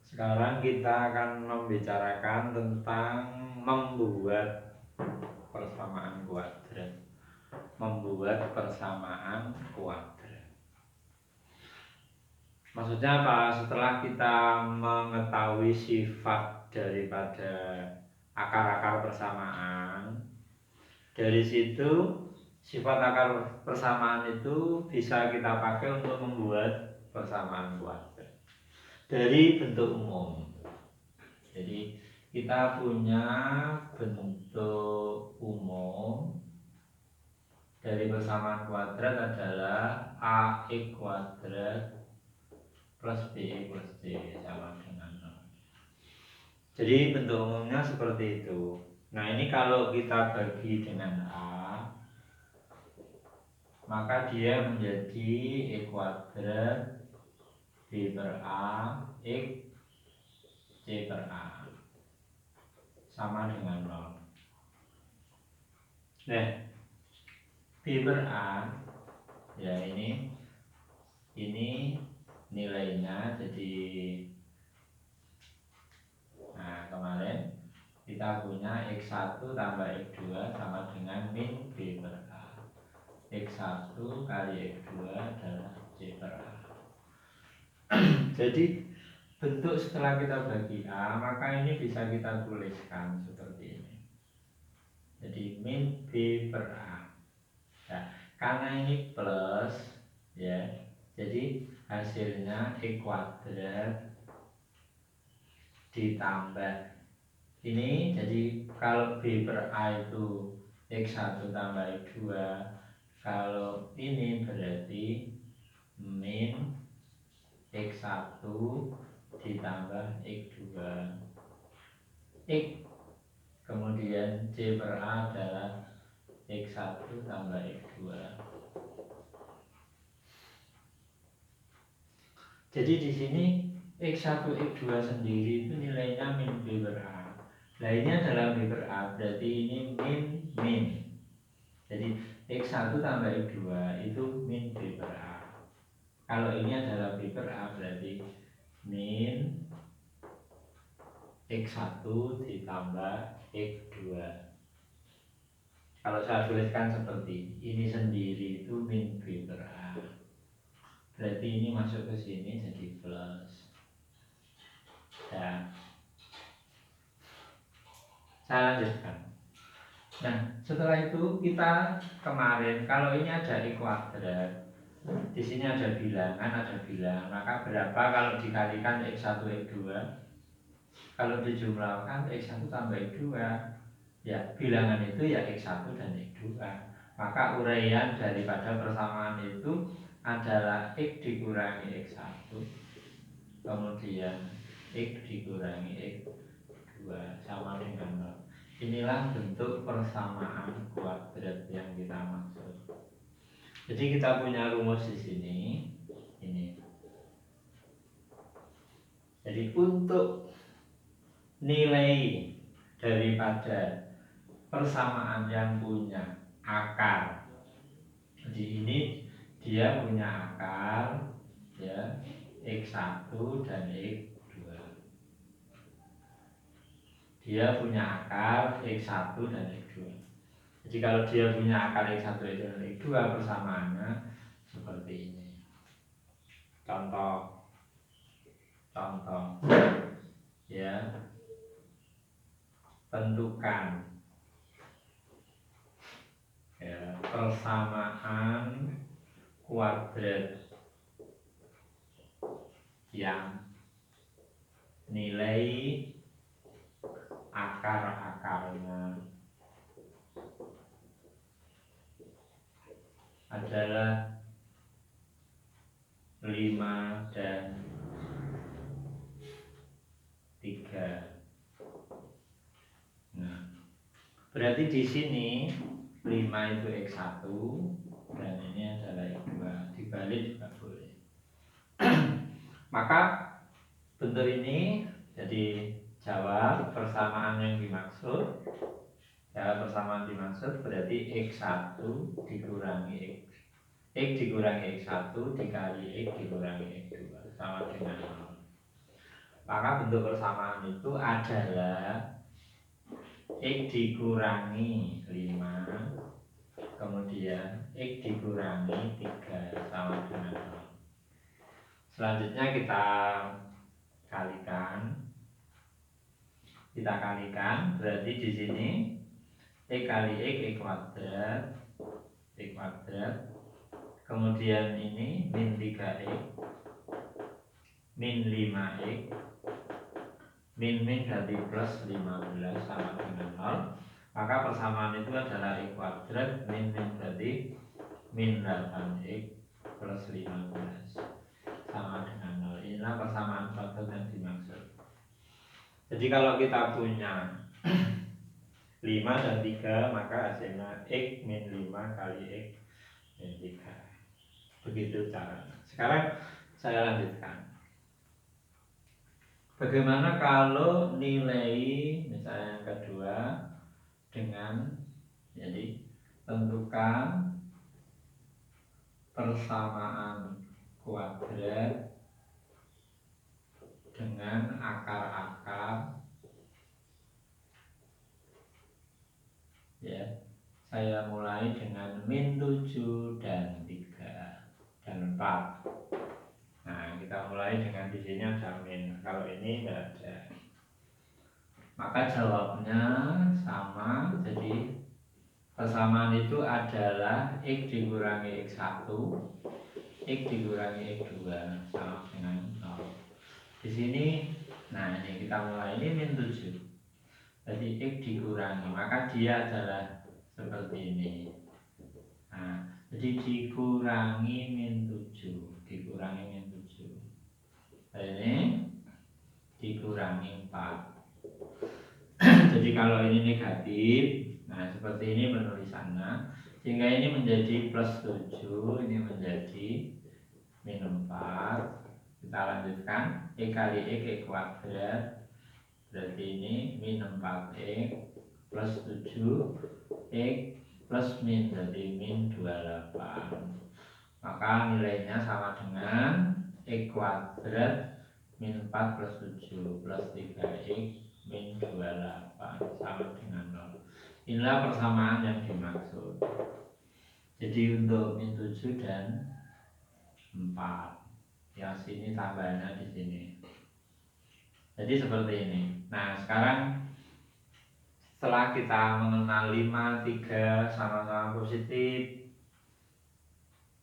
Sekarang kita akan membicarakan tentang membuat persamaan kuadrat. Membuat persamaan kuadrat. Maksudnya apa? Setelah kita mengetahui sifat daripada akar-akar persamaan, dari situ sifat akar persamaan itu bisa kita pakai untuk membuat persamaan kuadrat dari bentuk umum. Jadi kita punya bentuk umum dari persamaan kuadrat adalah AX kuadrat plus BX plus C sama dengan 0. Jadi bentuk umumnya seperti itu. Nah, ini kalau kita bagi dengan A, maka dia menjadi E kuadrat B per A X C per A sama dengan 0. Nah, B per A ya ini nilainya jadi, nah kemarin kita punya X1 tambah X2 sama dengan min B per A. X1 kali X2 adalah C per A. Jadi bentuk setelah kita bagi A, maka ini bisa kita tuliskan seperti ini. Jadi min B per A. Nah, karena ini plus ya, jadi hasilnya X kuadrat ditambah ini, jadi kalau B per A itu X1 tambah X2, kalau ini berarti min X1 ditambah X2 X, kemudian C per A adalah X1 tambah X2. Jadi di sini X1 X2 sendiri itu nilainya min B per A. Nah, ini adalah B per A, berarti ini min. Jadi X1 tambah X2 itu min B per A. Kalau ini adalah B per A, berarti min X1 ditambah X2. Kalau saya tuliskan seperti ini sendiri itu min B per A, berarti ini masuk ke sini jadi plus. Ya, saya lanjutkan. Nah, setelah itu kita kemarin kalau ini ada X kuadrat, di sini ada bilangan, maka berapa kalau dikalikan X1 X2? Kalau dijumlahkan X1 tambah X2, ya bilangan itu ya X1 dan X2. Maka uraian daripada persamaan itu adalah X dikurangi X1, kemudian X dikurangi X2 sama dengan 0. Inilah bentuk persamaan kuadrat yang kita maksud. Jadi kita punya rumus di sini. Ini. Jadi untuk nilai daripada persamaan yang punya akar, jadi ini dia punya akar ya X1 dan X2. Dia punya akar X1 dan X2. Jadi kalau dia punya akar X1 dan X2, persamaannya seperti ini. Contoh ya, tentukan ya, persamaan kuadrat yang nilai akar-akarnya adalah 5 dan 3. Nah, berarti di sini 5 itu X1 dan ini adalah X2. Dibalik juga boleh. Maka bentuk ini jadi jawab persamaan yang dimaksud. Ya, persamaan dimaksud berarti X1 dikurangi X dikurangi X1 dikali X dikurangi X2 sama dengan 0. Maka bentuk persamaan itu adalah X dikurangi 5, kemudian X dikurangi 3 sama dengan 0. Selanjutnya kita kalikan. Berarti di sini X kali X kuadrat. Kemudian ini min 3X, min 5X, min berarti plus 15 sama dengan 0. Maka persamaan itu adalah X kuadrat, min berarti min 8X plus 15 sama dengan 0. Inilah persamaan faktor yang dimaksud. Jadi kalau kita punya 5 dan 3, maka hasilnya X min 5 kali X min 3. Begitu caranya. Sekarang saya lanjutkan. Bagaimana kalau nilai misalnya yang kedua dengan, jadi tentukan persamaan kuadrat dengan akar-akar, ya. Saya mulai dengan min 7 dan 3 dan 4. Nah, kita mulai dengan di sini ada min. Kalau ini tidak ada. Maka jawabnya sama. Jadi persamaan itu adalah X dikurangi X1, X dikurangi X2 sama dengan 0. Di sini, nah ini kita mulai, ini min 7. Jadi X dikurangi, maka dia adalah seperti ini. Nah, jadi dikurangi min 7, dikurangi min 7. Ini dikurangi 4. Jadi kalau ini negatif, nah seperti ini penulisannya, sehingga ini menjadi plus 7, ini menjadi min 4. Kita lanjutkan, X kali X kuadrat, berarti ini min 4X plus 7 X plus min, berarti min 28. Maka nilainya sama dengan X kuadrat min 4 plus 7 plus 3X min 28 sama dengan 0. Inilah persamaan yang dimaksud. Jadi untuk min 7 dan 4, yang sini tambahannya di sini. Jadi seperti ini. Nah, sekarang setelah kita mengenal 5, 3 sama-sama positif,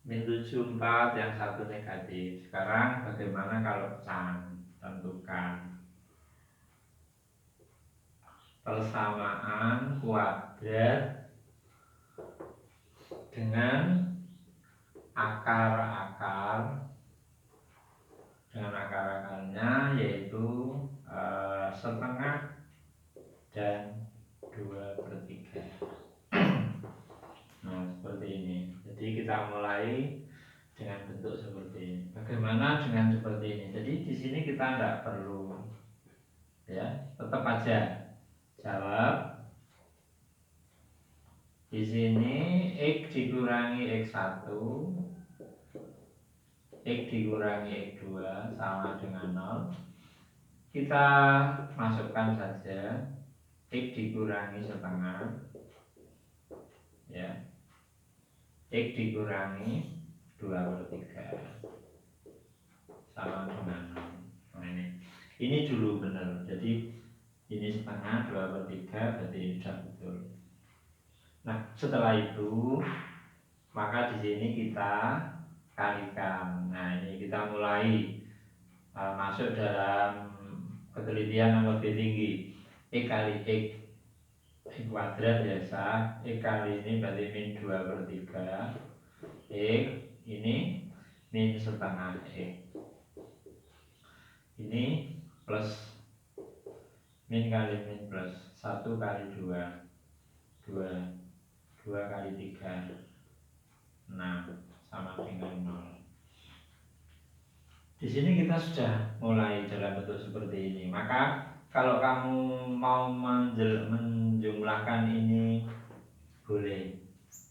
min 7, 4, yang satu negatif. Sekarang bagaimana kalau can? Tentukan persamaan kuadrat dengan akar-akarnya, yaitu setengah dan 2/3. Nah, seperti ini. Jadi kita mulai dengan bentuk seperti ini. Bagaimana dengan seperti ini? Jadi di sini kita tidak perlu, ya, tetap aja jawab. Di sini X dikurangi X1, X dikurangi X2 sama dengan 0. Kita masukkan saja X dikurangi setengah, ya, X dikurangi 2/3 sama dengan 0. Nah, ini dulu benar. Jadi ini setengah, 2/3, berarti ini sudah betul. Nah, setelah itu maka di sini kita kalikan. Nah, ini kita mulai masuk dalam ketelitian yang lebih tinggi. X kali X kuadrat biasa, X kali ini berarti min 2/3, X ini min setengah X, ini plus min kali min plus 1 kali 2, 2 kali 3, 6 sama dengan 0. Di sini kita sudah mulai dalam bentuk seperti ini. Maka kalau kamu mau menjumlahkan ini boleh,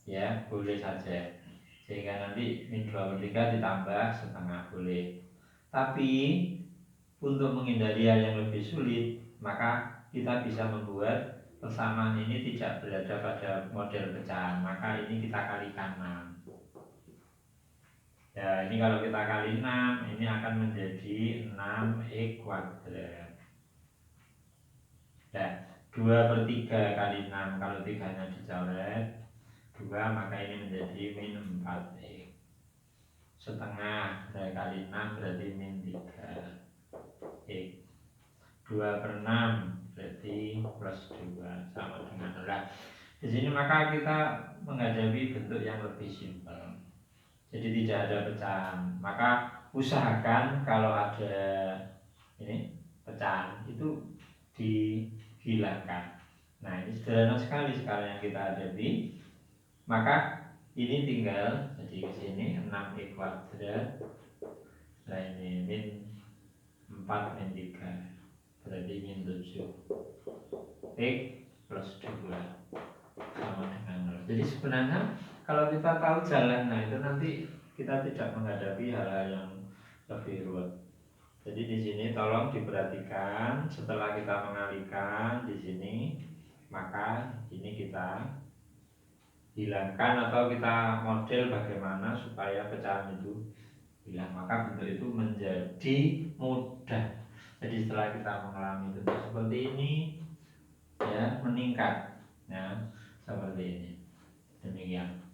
ya, boleh saja. Sehingga nanti min 2/3 ditambah setengah boleh. Tapi untuk menghindari hal yang lebih sulit, maka kita bisa membuat persamaan ini tidak berada pada model pecahan, maka ini kita kalikan 6. Ya, ini kalau kita kali 6, ini akan menjadi 6x kuadrat. Ya, 2/3 kali 6, kalau 3-nya dicoret 2, maka ini menjadi min 4x. Setengah dari kali 6 berarti min 3x. 2/6 berarti plus 2 sama dengan 0. Di sini maka kita menghadapi bentuk yang lebih simpel. Jadi tidak ada pecahan. Maka usahakan kalau ada ini pecahan itu dihilangkan. Nah, ini sederhana sekali sekarang yang kita hadapi. Maka ini tinggal jadi ke sini 6x kuadrat. Nah, ini min 4 min 3 berarti min 7 x plus 2 sama dengan 0. Jadi sebenarnya kalau kita tahu jalan, nah itu nanti kita tidak menghadapi hal-hal yang lebih rumit. Jadi di sini tolong diperhatikan setelah kita mengalihkan di sini, maka ini kita hilangkan atau kita model bagaimana supaya pecahan itu hilang, maka bentuk itu menjadi mudah. Jadi setelah kita mengalami bentuk seperti ini, ya meningkat, ya seperti ini. Demikian.